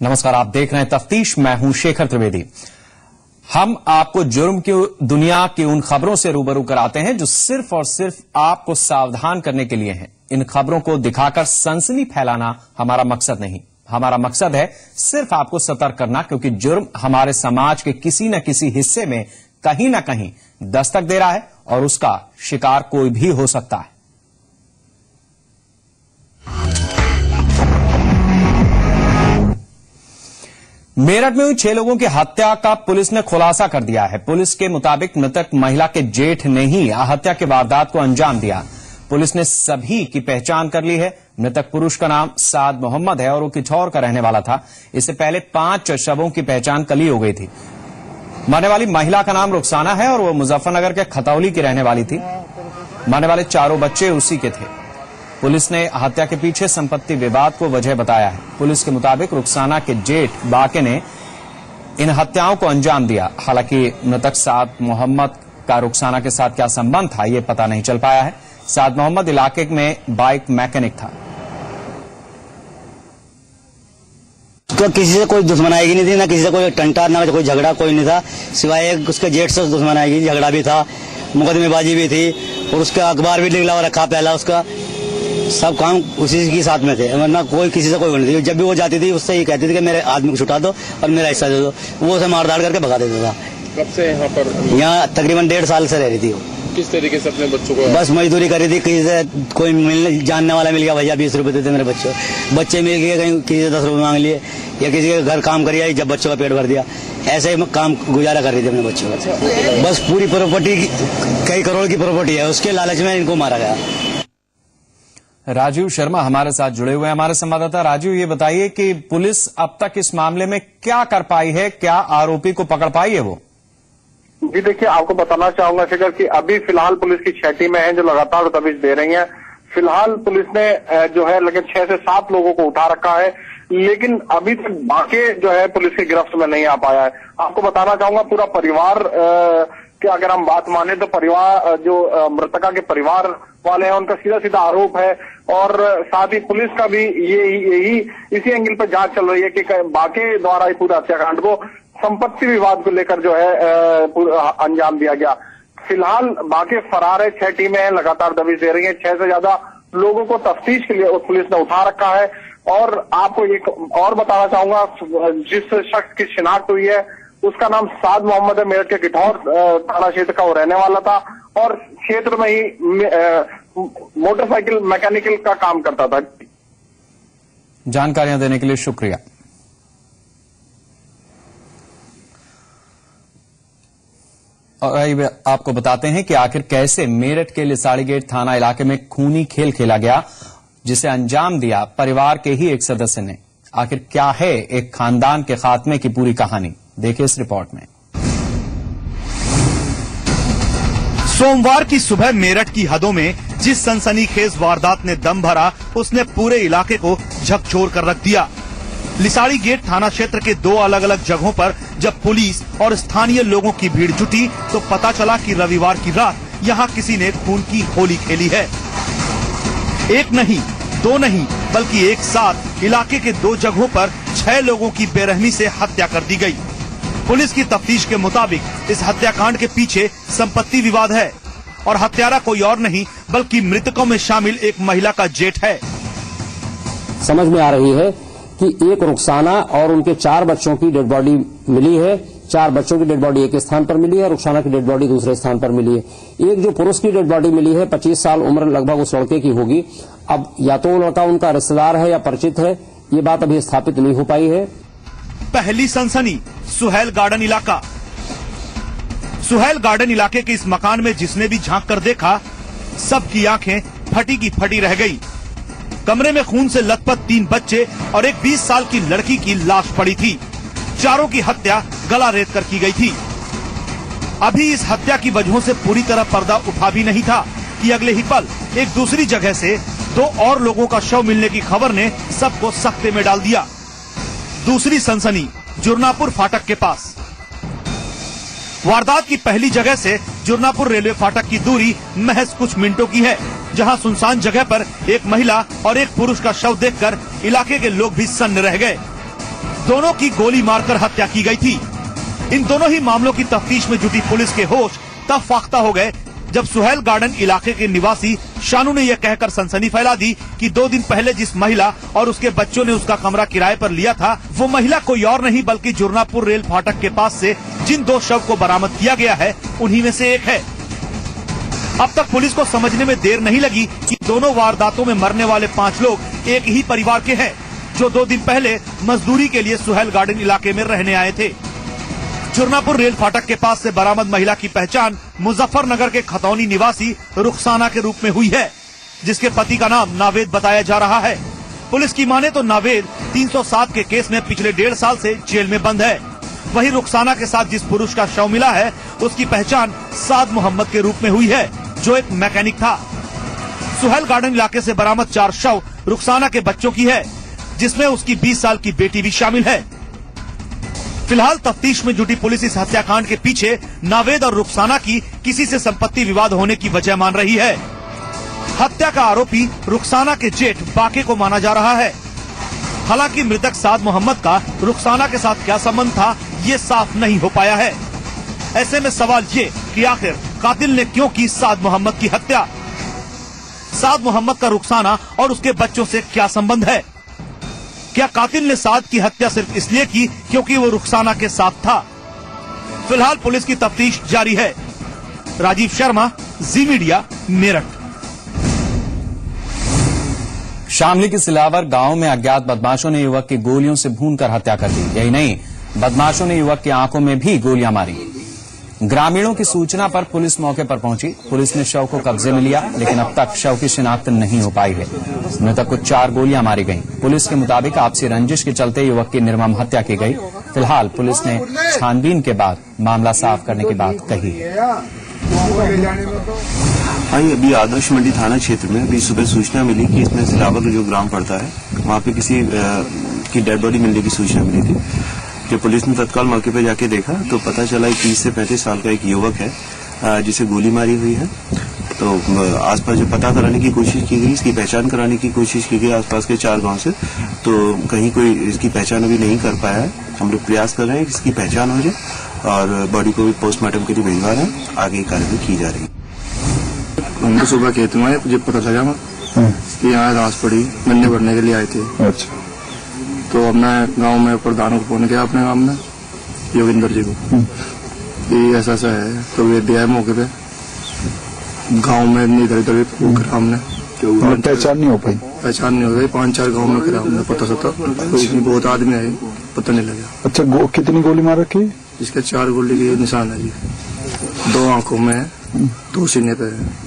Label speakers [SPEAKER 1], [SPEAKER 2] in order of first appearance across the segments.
[SPEAKER 1] नमस्कार, आप देख रहे हैं तफ्तीश। मैं हूं शेखर त्रिवेदी। हम आपको जुर्म की दुनिया की उन खबरों से रूबरू कराते हैं जो सिर्फ और सिर्फ आपको सावधान करने के लिए हैं। इन खबरों को दिखाकर सनसनी फैलाना हमारा मकसद नहीं। हमारा मकसद है सिर्फ आपको सतर्क करना, क्योंकि जुर्म हमारे समाज के किसी न किसी हिस्से में कहीं न कहीं दस्तक दे रहा है और उसका शिकार कोई भी हो सकता है। मेरठ में हुई 6 लोगों की हत्या का पुलिस ने खुलासा कर दिया है। पुलिस के मुताबिक मृतक महिला के जेठ ने ही हत्या के वारदात को अंजाम दिया। पुलिस ने सभी की पहचान कर ली है। मृतक पुरुष का नाम साद मोहम्मद है और वो किठौर का रहने वाला था। इससे पहले 5 शवों की पहचान कल ही हो गई थी। मरने वाली महिला का नाम रुखसाना है और वो मुजफ्फरनगर के खतौली की रहने वाली थी। मरने वाले 4 बच्चे उसी के थे। पुलिस ने हत्या के पीछे संपत्ति विवाद को वजह बताया है। पुलिस के मुताबिक रुखसाना के जेठ बाके ने इन हत्याओं को अंजाम दिया। हालांकि मृतक साद मोहम्मद का रुखसाना के साथ क्या संबंध था, ये पता नहीं चल पाया है। साद मोहम्मद इलाके में बाइक मैकेनिक था।
[SPEAKER 2] तो किसी से कोई दुश्मनाई नहीं थी, ना किसी से कोई टंटा, ना कोई झगड़ा कोई नहीं था, सिवाय एक उसके जेठ से दुश्मनाई, झगड़ा भी था, मुकदमेबाजी भी थी और उसका अखबार भी निकला रखा पहला। उसका सब काम उसी के साथ में थे, वरना कोई किसी से कोई नहीं थी। जब भी वो जाती थी उससे ही कहती थी कि मेरे आदमी को छुटा दो और मेरा हिस्सा दे दो। वो उसे मार धाड़ करके भगा देता था।
[SPEAKER 3] कब से यहाँ पर?
[SPEAKER 2] यहाँ तकरीबन 1.5 साल से रह रही थी वो।
[SPEAKER 3] किस तरीके से अपने बच्चों को?
[SPEAKER 2] बस मजदूरी कर रही थी। किसी से कोई मिलने जानने वाला मिल गया, भैया 20 रुपए देते मेरे बच्चे मिल गए, कहीं किसी से 10 रुपए मांग लिए, या किसी के घर काम करिए जब बच्चों का पेट भर दिया। ऐसे ही काम गुजारा कर रही थी अपने बच्चों का। बस पूरी प्रॉपर्टी कई करोड़ की प्रॉपर्टी है, उसके लालच में इनको मारा गया।
[SPEAKER 1] राजीव शर्मा हमारे साथ जुड़े हुए हैं, हमारे संवाददाता। राजीव, ये बताइए कि पुलिस अब तक इस मामले में क्या कर पाई है, क्या आरोपी को पकड़ पाई है वो?
[SPEAKER 4] जी देखिए, आपको बताना चाहूंगा शेखर कि अभी फिलहाल पुलिस की 6 टीमें हैं जो लगातार दबिश दे रही हैं। फिलहाल पुलिस ने जो है लगभग 6 से 7 लोगों को उठा रखा है, लेकिन अभी तक बाकी जो है पुलिस की गिरफ्त में नहीं आ पाया है। आपको बताना चाहूंगा पूरा परिवार कि अगर हम बात माने तो परिवार जो मृतका के परिवार वाले हैं उनका सीधा सीधा आरोप है, और साथ ही पुलिस का भी यही इसी एंगल पर जांच चल रही है कि बाके द्वारा पूरे हत्याकांड को संपत्ति विवाद को लेकर जो है अंजाम दिया गया। फिलहाल बाकी फरार है। 6 टीमें हैं, लगातार दबिश दे रही हैं। 6 से ज्यादा लोगों को तफ्तीश के लिए पुलिस ने उठा रखा है। और आपको एक और बताना चाहूंगा, जिस शख्स की शिनाख्त हुई है उसका नाम साद मोहम्मद है। मेरठ के किठौर थाना क्षेत्र का वो रहने वाला था और क्षेत्र में ही मोटरसाइकिल मैकेनिकल का काम करता था।
[SPEAKER 1] जानकारियां देने के लिए शुक्रिया। और आपको बताते हैं कि आखिर कैसे मेरठ के लिसाड़ी गेट थाना इलाके में खूनी खेल खेला गया, जिसे अंजाम दिया परिवार के ही एक सदस्य ने। आखिर क्या है एक खानदान के खात्मे की पूरी कहानी, देखिए इस रिपोर्ट में।
[SPEAKER 5] सोमवार की सुबह मेरठ की हदों में जिस सनसनीखेज वारदात ने दम भरा, उसने पूरे इलाके को झकझोर कर रख दिया। लिसाड़ी गेट थाना क्षेत्र के 2 अलग अलग जगहों पर जब पुलिस और स्थानीय लोगों की भीड़ जुटी तो पता चला कि रविवार की रात यहां किसी ने खून की होली खेली है। एक नहीं, 2 नहीं, बल्कि एक साथ इलाके के 2 जगहों पर 6 लोगों की बेरहमी से हत्या कर दी गई। पुलिस की तफ्तीश के मुताबिक इस हत्याकांड के पीछे संपत्ति विवाद है और हत्यारा कोई और नहीं बल्कि मृतकों में शामिल एक महिला का जेठ है।
[SPEAKER 6] समझ में आ रही है कि एक रुखसाना और उनके 4 बच्चों की डेड बॉडी मिली है। 4 बच्चों की डेड बॉडी एक स्थान पर मिली है, रुखसाना की डेड बॉडी दूसरे स्थान पर मिली है। एक जो पुरुष की डेड बॉडी मिली है, 25 साल उम्र लगभग उस लड़के की होगी। अब या तो वो लड़का उनका रिश्तेदार है या परिचित है, ये बात अभी स्थापित नहीं हो पाई है।
[SPEAKER 5] पहली सनसनी सुहेल गार्डन इलाका। सुहेल गार्डन इलाके के इस मकान में जिसने भी झांक कर देखा, सबकी आंखें फटी की फटी रह गई। कमरे में खून से लथपथ 3 बच्चे और एक 20 साल की लड़की की लाश पड़ी थी। चारों की हत्या गला रेत कर की गई थी। अभी इस हत्या की वजहों से पूरी तरह पर्दा उठा भी नहीं था कि अगले ही पल एक दूसरी जगह से 2 और लोगों का शव मिलने की खबर ने सबको सख्ते में डाल दिया। दूसरी सनसनी जुर्नापुर फाटक के पास। वारदात की पहली जगह से जुर्नापुर रेलवे फाटक की दूरी महज कुछ मिनटों की है, जहां सुनसान जगह पर एक महिला और एक पुरुष का शव देखकर इलाके के लोग भी सन्न रह गए। दोनों की गोली मारकर हत्या की गई थी। इन दोनों ही मामलों की तफ्तीश में जुटी पुलिस के होश तब फाख्ता हो गए जब सुहेल गार्डन इलाके के निवासी शानू ने यह कहकर सनसनी फैला दी कि 2 दिन पहले जिस महिला और उसके बच्चों ने उसका कमरा किराए पर लिया था, वो महिला कोई और नहीं बल्कि जुर्नापुर रेल फाटक के पास से जिन 2 शव को बरामद किया गया है उन्हीं में से एक है। अब तक पुलिस को समझने में देर नहीं लगी कि दोनों वारदातों में मरने वाले 5 लोग एक ही परिवार के हैं, जो 2 दिन पहले मजदूरी के लिए सुहेल गार्डन इलाके में रहने आए थे। जुर्नापुर रेल फाटक के पास से बरामद महिला की पहचान मुजफ्फरनगर के खतौनी निवासी रुखसाना के रूप में हुई है, जिसके पति का नाम नावेद बताया जा रहा है। पुलिस की माने तो नावेद 307 के केस में पिछले 1.5 साल से जेल में बंद है। वहीं रुखसाना के साथ जिस पुरुष का शव मिला है उसकी पहचान साद मोहम्मद के रूप में हुई है, जो एक मैकेनिक था। सुहेल गार्डन इलाके से बरामद 4 शव रुखसाना के बच्चों की है, जिसमें उसकी 20 साल की बेटी भी शामिल है। फिलहाल तफ्तीश में जुटी पुलिस इस हत्याकांड के पीछे नावेद और रुखसाना की किसी से संपत्ति विवाद होने की वजह मान रही है। हत्या का आरोपी रुखसाना के जेठ बाके को माना जा रहा है। हालांकि मृतक साद मोहम्मद का रुखसाना के साथ क्या संबंध था, ये साफ नहीं हो पाया है। ऐसे में सवाल ये कि आखिर कातिल ने क्यों की साद मोहम्मद की हत्या? साद मोहम्मद का रुखसाना और उसके बच्चों से क्या संबंध है? क्या कातिल ने साद की हत्या सिर्फ इसलिए की क्योंकि वो रुखसाना के साथ था? फिलहाल पुलिस की तफ्तीश जारी है। राजीव शर्मा, जी मीडिया, मेरठ।
[SPEAKER 1] शामली के सिलावर गांव में अज्ञात बदमाशों ने युवक की गोलियों से भूनकर हत्या कर दी। यही नहीं, बदमाशों ने युवक की आंखों में भी गोलियां मारी। ग्रामीणों की सूचना पर पुलिस मौके पर पहुंची। पुलिस ने शव को कब्जे में लिया, लेकिन अब तक शव की शिनाख्त नहीं हो पाई है। मृतक को 4 गोलियां मारी गईं। पुलिस के मुताबिक आपसी रंजिश के चलते युवक की निर्मम हत्या की गई। फिलहाल पुलिस ने छानबीन के बाद मामला साफ करने की बात कही है।
[SPEAKER 7] अभी आदर्श मंडी थाना क्षेत्र में अभी सुबह सूचना मिली कि इसमें सिलावर जो ग्राम पड़ता है वहाँ पे किसी की डेड बॉडी मिलने की सूचना मिली थी। जब पुलिस ने तत्काल मौके पर जाके देखा तो पता चला 30 से 35 साल का एक युवक है जिसे गोली मारी हुई है। तो आसपास जो पता कराने की कोशिश की गई, इसकी पहचान कराने की कोशिश की गई आसपास के 4 गांव से, तो कहीं कोई इसकी पहचान अभी नहीं कर पाया है। हम लोग प्रयास कर रहे हैं कि इसकी पहचान हो जाए और बॉडी को भी पोस्टमार्टम के लिए भिजवा रहे हैं। आगे कार्रवाई की जा रही है।
[SPEAKER 8] हम तो सुबह खेत में मुझे पता चला कि यहाँ घास पड़ी, गन्ने भरने के लिए आए थे। अच्छा। तो अपने गांव में प्रधान को फोन किया अपने गांव में योगिंदर जी को कि ऐसा ऐसा है, तो वे दिया है मौके पे। गांव में इधर इधर करा हमने,
[SPEAKER 9] पहचान नहीं हो पाई।
[SPEAKER 8] 5-4 गांव में करा हमने पता सता, तो इसमें बहुत आदमी आए, पता नहीं लगा।
[SPEAKER 9] अच्छा, कितनी गोली मार रखी?
[SPEAKER 8] इसके 4 गोली के निशान है जी, 2 आंखों में, 2 सीने पे है।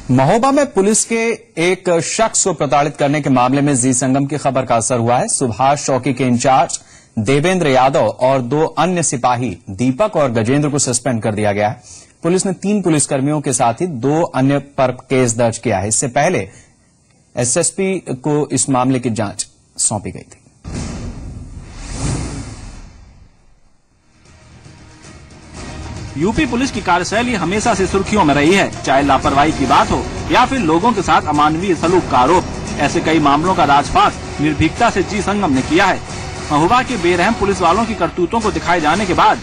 [SPEAKER 1] महोबा में पुलिस के एक शख्स को प्रताड़ित करने के मामले में जी संगम की खबर का असर हुआ है। सुभाष चौकी के इंचार्ज देवेंद्र यादव और 2 अन्य सिपाही दीपक और गजेंद्र को सस्पेंड कर दिया गया है। पुलिस ने 3 पुलिसकर्मियों के साथ ही 2 अन्य पर केस दर्ज किया है। इससे पहले एसएसपी को इस मामले की जांच सौंपी गई थी।
[SPEAKER 10] यूपी पुलिस की कार्यशैली हमेशा से सुर्खियों में रही है, चाहे लापरवाही की बात हो या फिर लोगों के साथ अमानवीय सलूक का आरोप। ऐसे कई मामलों का राजपाट निर्भीकता से जी संगम ने किया है। महोबा के बेरहम पुलिस वालों की करतूतों को दिखाए जाने के बाद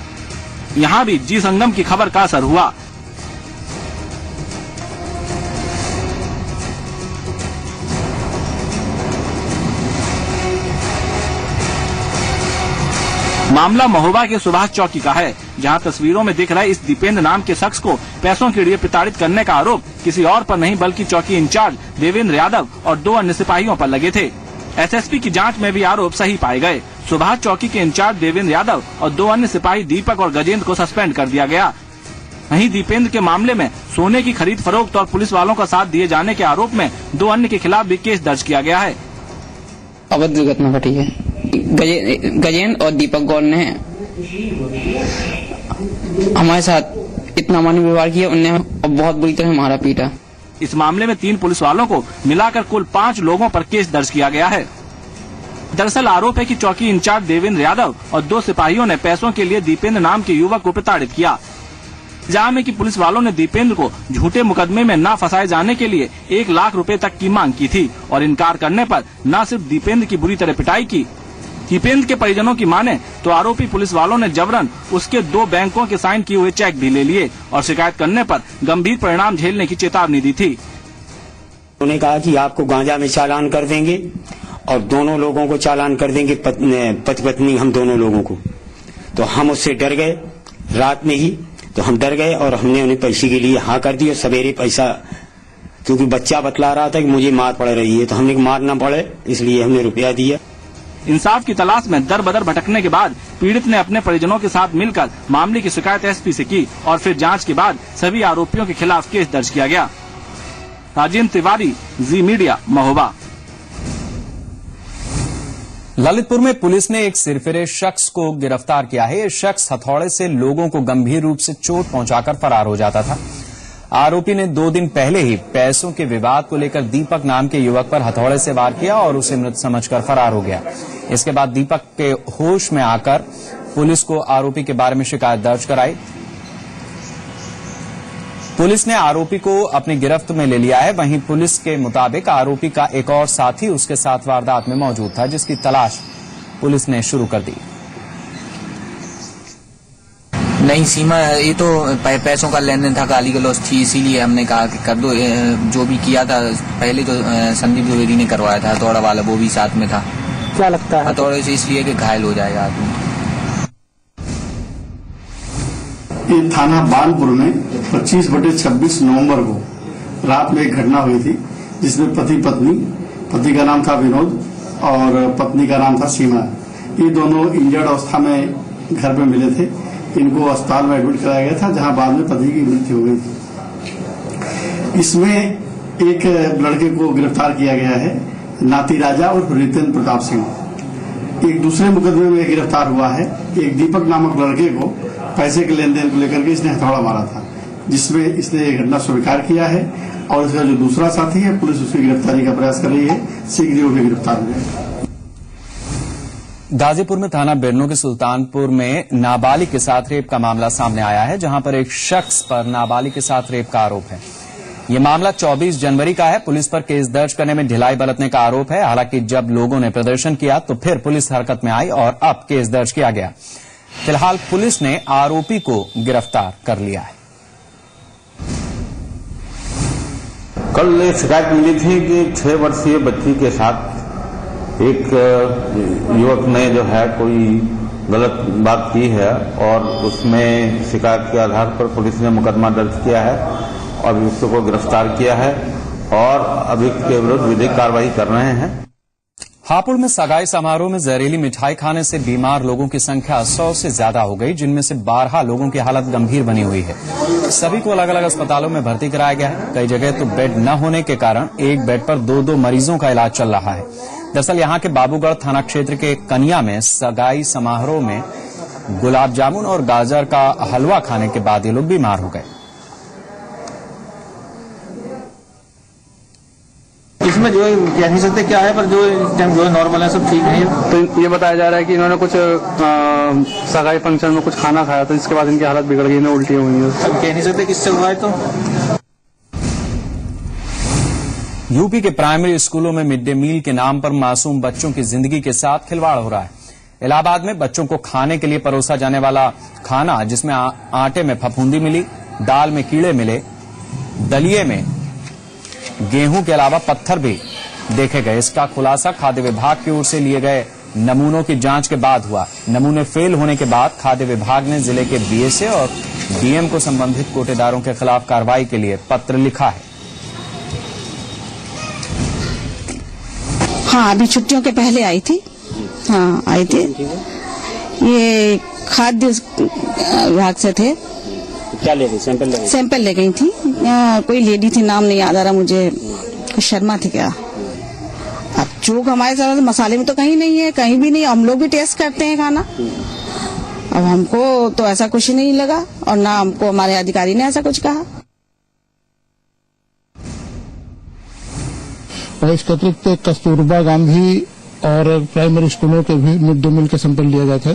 [SPEAKER 10] यहाँ भी जी संगम की खबर का असर हुआ। मामला महोबा के सुभाष चौकी का है, जहां तस्वीरों में दिख रहे इस दीपेंद्र नाम के शख्स को पैसों के लिए प्रताड़ित करने का आरोप किसी और पर नहीं बल्कि चौकी इंचार्ज देवेंद्र यादव और 2 अन्य सिपाहियों पर लगे थे। एसएसपी की जांच में भी आरोप सही पाए गए। सुभाष चौकी के इंचार्ज देवेंद्र यादव और 2 अन्य सिपाही दीपक और गजेंद्र को सस्पेंड कर दिया गया। वहीं दीपेंद्र के मामले में सोने की खरीद फरोख्त और पुलिस वालों का साथ दिए जाने के आरोप में 2 अन्य के खिलाफ भी केस दर्ज किया गया है।
[SPEAKER 11] अवैध दुर्घटना घटी है। गजेंद्र और दीपक गौर ने हमारे साथ इतना अमानवीय व्यवहार किया, उन्हें बहुत बुरी तरह मारा पीटा।
[SPEAKER 10] इस मामले में 3 पुलिस वालों को मिलाकर कुल 5 लोगों पर केस दर्ज किया गया है। दरअसल आरोप है कि चौकी इंचार्ज देवेंद्र यादव और 2 सिपाहियों ने पैसों के लिए दीपेंद्र नाम के युवक को प्रताड़ित किया। इल्जाम है कि पुलिस वालों ने दीपेंद्र को झूठे मुकदमे में न फंसाए जाने के लिए 1 लाख रुपए तक की मांग की थी और इनकार करने पर न सिर्फ दीपेंद्र की बुरी तरह पिटाई की। दीपेंद्र के परिजनों की माने तो आरोपी पुलिस वालों ने जबरन उसके 2 बैंकों के साइन किए हुए चेक भी ले लिए और शिकायत करने पर गंभीर परिणाम झेलने की चेतावनी दी थी।
[SPEAKER 12] उन्होंने कहा कि आपको गांजा में चालान कर देंगे और दोनों लोगों को चालान कर देंगे, पति पत्नी हम दोनों लोगों को। तो हम उससे डर गए, रात में ही तो हम डर गए और हमने उन्हें पैसे के लिए हाँ कर दी। और सवेरे पैसा, क्योंकि बच्चा बतला रहा था कि मुझे मार पड़ रही है, तो हमने मार न पड़े इसलिए हमने रुपया दिया।
[SPEAKER 10] इंसाफ की तलाश में दर बदर भटकने के बाद पीड़ित ने अपने परिजनों के साथ मिलकर मामले की शिकायत एसपी से की और फिर जांच के बाद सभी आरोपियों के खिलाफ केस दर्ज किया गया। राजेंद्र तिवारी, जी मीडिया, महोबा।
[SPEAKER 1] ललितपुर में पुलिस ने एक सिरफिरे शख्स को गिरफ्तार किया है। ये शख्स हथौड़े से लोगों को गंभीर रूप से चोट पहुंचाकर फरार हो जाता था। आरोपी ने 2 दिन पहले ही पैसों के विवाद को लेकर दीपक नाम के युवक पर हथौड़े से वार किया और उसे मृत समझकर फरार हो गया। इसके बाद दीपक के होश में आकर पुलिस को आरोपी के बारे में शिकायत दर्ज कराई। पुलिस ने आरोपी को अपनी गिरफ्त में ले लिया है। वहीं पुलिस के मुताबिक आरोपी का एक और साथी उसके साथ वारदात में मौजूद था, जिसकी तलाश पुलिस ने शुरू कर दी।
[SPEAKER 13] नहीं सीमा, ये तो पैसों का लेन देन था, गाली गलौज थी, इसीलिए हमने कहा कि कर दो। जो भी किया था पहले तो संदीप द्विवेदी ने करवाया था, हथौड़ा वाला, वो भी साथ में था।
[SPEAKER 14] क्या लगता है?
[SPEAKER 13] हथौड़े से इसलिए कि घायल हो जाएगा आदमी।
[SPEAKER 15] ये थाना बानपुर में 25/26 नवंबर को रात में एक घटना हुई थी, जिसमें पति पत्नी, पति का नाम था विनोद और पत्नी का नाम था सीमा, ये दोनों इंजर्ड अवस्था में घर पे मिले थे। इनको अस्पताल में एडमिट कराया गया था, जहां बाद में पति की मृत्यु हो गई थी। इसमें एक लड़के को गिरफ्तार किया गया है, नाती राजा और रितेंद्र प्रताप सिंह। एक दूसरे मुकदमे में गिरफ्तार हुआ है एक दीपक नामक लड़के को, पैसे के लेन देन को लेकर के इसने हथौड़ा मारा था, जिसमें इसने ये घटना स्वीकार किया है। और इसका जो दूसरा साथी है, पुलिस उसकी गिरफ्तारी का प्रयास कर रही है, शीघ्र ही वो भी गिरफ्तार हो जाएगा।
[SPEAKER 1] गाजीपुर में थाना बिरनों के सुल्तानपुर में नाबालिग के साथ रेप का मामला सामने आया है, जहां पर एक शख्स पर नाबालिग के साथ रेप का आरोप है। यह मामला 24 जनवरी का है। पुलिस पर केस दर्ज करने में ढिलाई बरतने का आरोप है। हालांकि जब लोगों ने प्रदर्शन किया तो फिर पुलिस हरकत में आई और अब केस दर्ज किया गया। फिलहाल पुलिस ने आरोपी को गिरफ्तार कर लिया है।
[SPEAKER 16] कल एक शिकायत मिली थी कि 6 वर्षीय बच्ची के साथ एक युवक ने जो है कोई गलत बात की है और उसमें शिकायत के आधार पर पुलिस ने मुकदमा दर्ज किया है और अभियुक्त को गिरफ्तार किया है और अभियुक्त के विरुद्ध विधिक कार्रवाई कर रहे हैं।
[SPEAKER 1] हापुड़ में सगाई समारोह में जहरीली मिठाई खाने से बीमार लोगों की संख्या 100 से ज्यादा हो गई, जिनमें से 12 लोगों की हालत गंभीर बनी हुई है। सभी को अलग अलग अस्पतालों में भर्ती कराया गया है। कई जगह तो बेड न होने के कारण एक बेड पर 2-2 मरीजों का इलाज चल रहा है। दरअसल यहां के बाबूगढ़ थाना क्षेत्र के कनिया में सगाई समारोह में गुलाब जामुन और गाजर का हलवा खाने के बाद ये लोग बीमार हो गए।
[SPEAKER 17] इसमें जो है कह नहीं सकते क्या है, पर जो टाइम जो है नॉर्मल है, सब ठीक है।
[SPEAKER 18] तो ये बताया जा रहा है कि इन्होंने कुछ सगाई फंक्शन में कुछ खाना खाया था, जिसके बाद इनकी हालत बिगड़ गई, इन्हें उल्टी हुई है।
[SPEAKER 17] अब कह नहीं सकते किससे हुआ है। तो
[SPEAKER 1] यूपी के प्राइमरी स्कूलों में मिड डे मील के नाम पर मासूम बच्चों की जिंदगी के साथ खिलवाड़ हो रहा है। इलाहाबाद में बच्चों को खाने के लिए परोसा जाने वाला खाना, जिसमें आटे में फफूंदी मिली, दाल में कीड़े मिले, दलिये में गेहूं के अलावा पत्थर भी देखे गए। इसका खुलासा खाद्य विभाग की ओर से लिए गए नमूनों की जांच के बाद हुआ। नमूने फेल होने के बाद खाद्य विभाग ने जिले के बीएसए और डीएम को संबंधित कोटेदारों के खिलाफ कार्रवाई के लिए पत्र लिखा है।
[SPEAKER 19] हाँ, अभी छुट्टियों के पहले आई थी। हाँ, आई थी। ये खाद्य विभाग से थे।
[SPEAKER 12] क्या ले गई?
[SPEAKER 19] सैंपल ले गई थी। कोई लेडी थी, नाम नहीं याद आ रहा मुझे, शर्मा थी क्या। अब जो हमारे साथ मसाले में तो कहीं नहीं है, कहीं भी नहीं। हम लोग भी टेस्ट करते हैं खाना। अब हमको तो ऐसा कुछ नहीं लगा और ना हमको हमारे अधिकारी ने ऐसा कुछ कहा।
[SPEAKER 20] और इसके अतिरिक्त कस्तूरबा गांधी और प्राइमरी स्कूलों के भी मिड डे मील के सैंपल लिया गया था,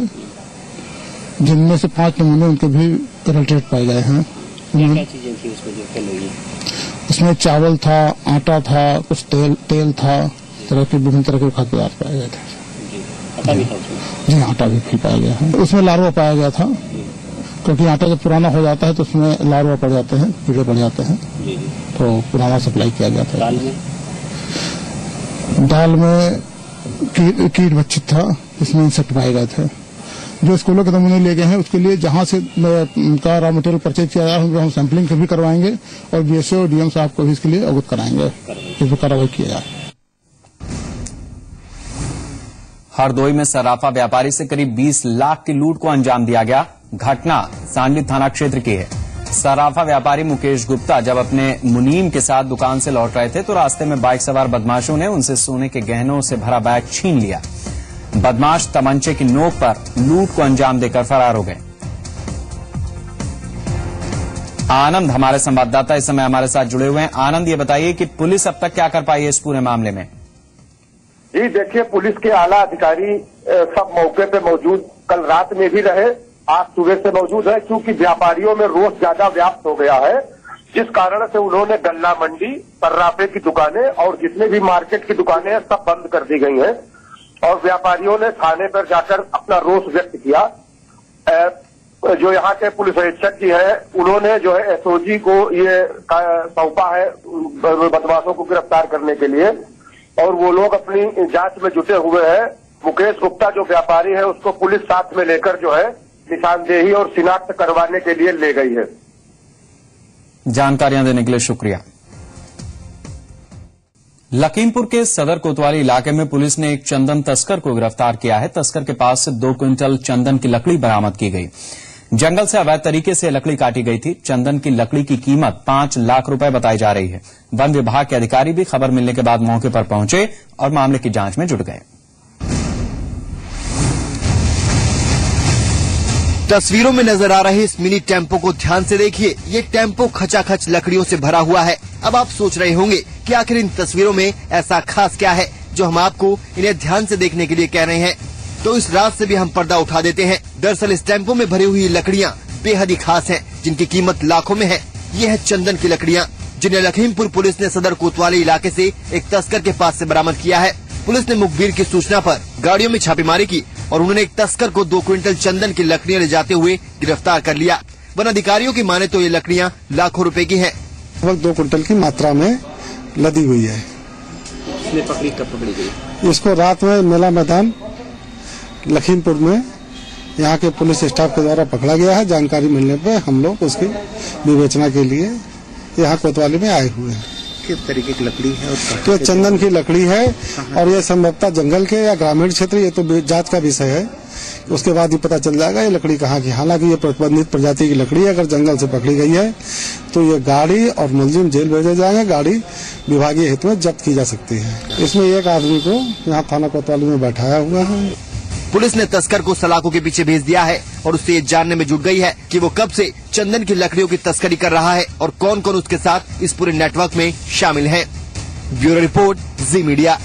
[SPEAKER 20] जिनमें से 5 नमूने उनके भी रिलेटेड पाए गए हैं।
[SPEAKER 11] क्या चीजें थी उसमें जो फेल हुई?
[SPEAKER 20] उसमें चावल था, आटा था, कुछ तेल था, विभिन्न तरह के खाद्य पदार्थ पाए गए थे।
[SPEAKER 11] आटा भी था उसमें?
[SPEAKER 20] जी, आटा भी पाया गया है। उसमें लार्वा पाया गया था, क्योंकि आटा जब पुराना हो जाता है तो उसमें लार्वा पड़ जाते हैं, कीड़े पड़ जाते हैं, तो पुराना सप्लाई किया गया था। दाल में कीट बच्चित था, इसमें इंसेक्ट पाए गए थे। जो स्कूलों के नमूने ले गए हैं उसके लिए जहां से उनका रॉ मटेरियल परचेज किया जा रहा है हम सैंपलिंग भी करवाएंगे और बीएसओ और डीएम साहब को भी इसके लिए अवगत कराएंगे, इस पर कार्रवाई किया जाए।
[SPEAKER 1] हरदोई में सराफा व्यापारी से करीब 20 लाख की लूट को अंजाम दिया गया। घटना सांडली थाना क्षेत्र की है। सराफा व्यापारी मुकेश गुप्ता जब अपने मुनीम के साथ दुकान से लौट रहे थे तो रास्ते में बाइक सवार बदमाशों ने उनसे सोने के गहनों से भरा बैग छीन लिया। बदमाश तमंचे की नोक पर लूट को अंजाम देकर फरार हो गए। आनंद हमारे संवाददाता इस समय हमारे साथ जुड़े हुए हैं। आनंद, ये बताइए कि पुलिस अब तक क्या कर पाई है इस पूरे मामले में?
[SPEAKER 4] जी देखिए, पुलिस के आला अधिकारी सब मौके पे मौजूद कल रात में भी रहे, आज सुबह से मौजूद है, क्योंकि व्यापारियों में रोष ज्यादा व्याप्त हो गया है, जिस कारण से उन्होंने गल्ला मंडी, सर्राफे की दुकानें और जितने भी मार्केट की दुकानें हैं सब बंद कर दी गई हैं और व्यापारियों ने थाने पर जाकर अपना रोष व्यक्त किया। जो यहाँ के पुलिस अधीक्षक जी है उन्होंने जो है एसओजी को ये सौंपा है बदमाशों को गिरफ्तार करने के लिए और वो लोग अपनी जांच में जुटे हुए हैं। मुकेश गुप्ता जो व्यापारी है उसको पुलिस साथ में लेकर जो है निशानदेही और शिनाख्त करवाने के लिए ले गई है।
[SPEAKER 1] जानकारियां देने के लिए शुक्रिया। लखीमपुर के सदर कोतवाली इलाके में पुलिस ने एक चंदन तस्कर को गिरफ्तार किया है। तस्कर के पास से 2 क्विंटल चंदन की लकड़ी बरामद की गई। जंगल से अवैध तरीके से लकड़ी काटी गई थी। चंदन की लकड़ी की कीमत 5 लाख रुपए बताई जा रही है। वन विभाग के अधिकारी भी खबर मिलने के बाद मौके पर पहुंचे और मामले की जांच में जुट गए।
[SPEAKER 14] तस्वीरों में नजर आ रहे इस मिनी टेम्पो को ध्यान से देखिए। ये टेम्पो खचाखच लकड़ियों से भरा हुआ है। अब आप सोच रहे होंगे कि आखिर इन तस्वीरों में ऐसा खास क्या है जो हम आपको इन्हें ध्यान से देखने के लिए कह रहे हैं। तो इस रात से भी हम पर्दा उठा देते हैं। दरअसल इस टेम्पो में भरी हुई लकड़ियाँ बेहद ही खास हैं, जिनकी कीमत लाखों में है। ये है चंदन की लकड़ियाँ, जिन्हें लखीमपुर पुलिस ने सदर कोतवाली इलाके से एक तस्कर के पास से बरामद किया है। पुलिस ने मुखबिर की सूचना पर गाड़ियों में छापेमारी की और उन्होंने एक तस्कर को 2 क्विंटल चंदन की लकड़ियां ले जाते हुए गिरफ्तार कर लिया। वन अधिकारियों की माने तो ये लकड़ियां लाखों रुपए की हैं।
[SPEAKER 15] लगभग 2 क्विंटल की मात्रा में लदी हुई है।
[SPEAKER 11] इसमें पकड़ी कब पकड़ी गई?
[SPEAKER 15] इसको रात में मेला मैदान लखीमपुर में यहाँ के पुलिस स्टाफ के द्वारा पकड़ा गया है। जानकारी मिलने पे हम लोग उसकी विवेचना के लिए यहाँ कोतवाली में आए हुए हैं।
[SPEAKER 14] किस तरीके की लकड़ी है?
[SPEAKER 15] तो चंदन की लकड़ी है और ये संभवतः जंगल के या ग्रामीण क्षेत्र, ये तो जांच का विषय है। उसके बाद ही पता चल जाएगा ये लकड़ी कहाँ की। हालांकि ये प्रतिबंधित प्रजाति की लकड़ी है। अगर जंगल से पकड़ी गई है तो ये गाड़ी और मुलजिम जेल भेजे जाएंगे। गाड़ी विभागीय हित में जब्त की जा सकती है। इसमें एक आदमी को यहाँ थाना कोतवाली में बैठाया हुआ है।
[SPEAKER 14] पुलिस ने तस्कर को सलाखों के पीछे भेज दिया है और उससे ये जानने में जुट गई है कि वो कब से चंदन की लकड़ियों की तस्करी कर रहा है और कौन कौन उसके साथ इस पूरे नेटवर्क में शामिल है। ब्यूरो रिपोर्ट, जी मीडिया।